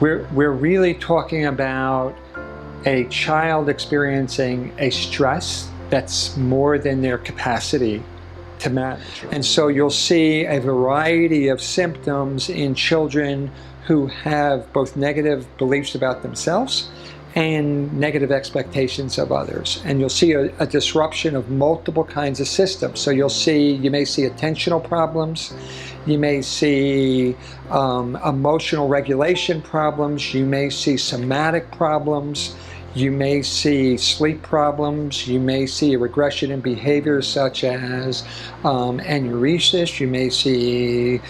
We're really talking about a child experiencing a stress that's more than their capacity to manage. And so you'll see a variety of symptoms in children who have both negative beliefs about themselves and negative expectations of others. And you'll see a disruption of multiple kinds of systems. So you may see attentional problems, you may see emotional regulation problems, you may see somatic problems, you may see sleep problems, you may see a regression in behaviors such as enuresis, you may see,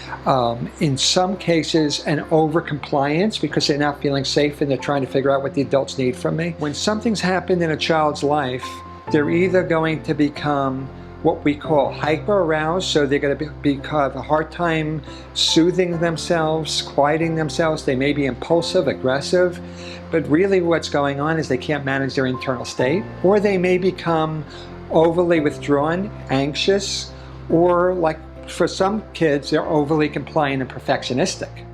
in some cases, an overcompliance because they're not feeling safe and they're trying to figure out what the adults need from me. When something's happened in a child's life, they're either going to become what we call hyper-aroused, so they're going to have a hard time soothing themselves, quieting themselves. They may be impulsive, aggressive, but really what's going on is they can't manage their internal state. Or they may become overly withdrawn, anxious, or like for some kids, they're overly compliant and perfectionistic.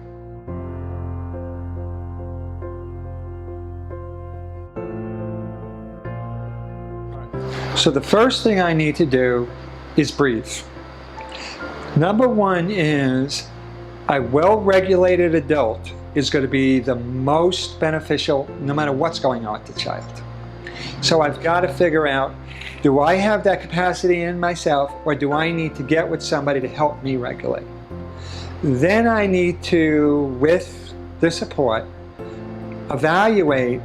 So the first thing I need to do is breathe. Number one is a well-regulated adult is going to be the most beneficial no matter what's going on with the child. So I've got to figure out, do I have that capacity in myself or do I need to get with somebody to help me regulate? Then I need to, with the support, evaluate,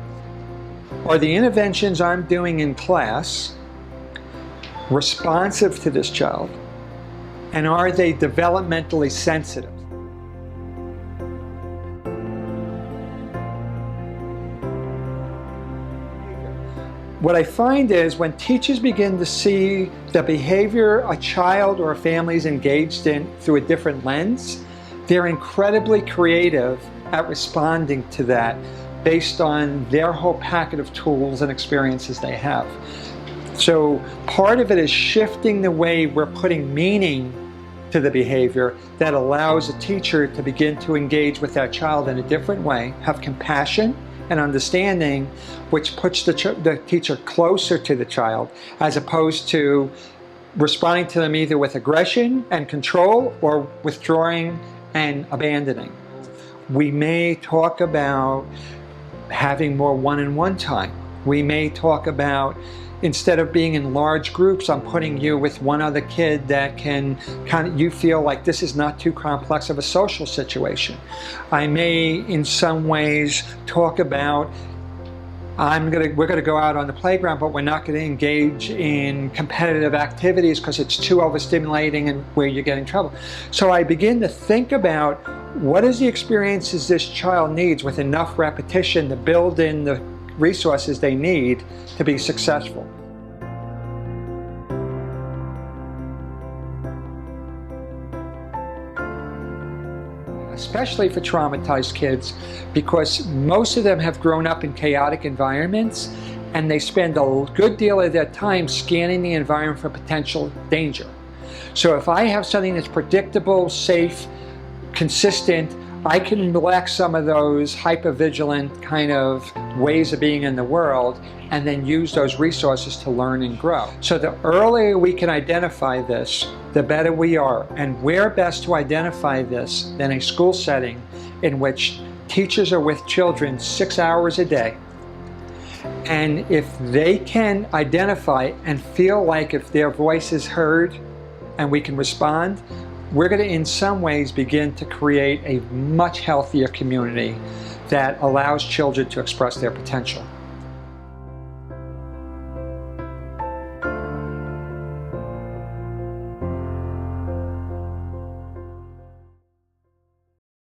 are the interventions I'm doing in class responsive to this child, and are they developmentally sensitive? What I find is when teachers begin to see the behavior a child or a family is engaged in through a different lens, they're incredibly creative at responding to that based on their whole packet of tools and experiences they have. So part of it is shifting the way we're putting meaning to the behavior that allows a teacher to begin to engage with that child in a different way, have compassion and understanding, which puts the teacher closer to the child as opposed to responding to them either with aggression and control or withdrawing and abandoning. We may talk about having more one-on-one time. We may talk about, instead of being in large groups, I'm putting you with one other kid that can you feel like this is not too complex of a social situation. I may, in some ways, talk about, we're gonna go out on the playground, but we're not gonna engage in competitive activities because it's too overstimulating and where you're getting in trouble. So I begin to think about what is the experiences this child needs with enough repetition to build in the resources they need to be successful. Especially for traumatized kids, because most of them have grown up in chaotic environments and they spend a good deal of their time scanning the environment for potential danger. So if I have something that's predictable, safe, consistent, I can relax some of those hypervigilant kind of ways of being in the world and then use those resources to learn and grow. So the earlier we can identify this, the better we are. And where best to identify this than a school setting in which teachers are with children 6 hours a day. And if they can identify and feel like if their voice is heard and we can respond, we're going to in some ways begin to create a much healthier community that allows children to express their potential.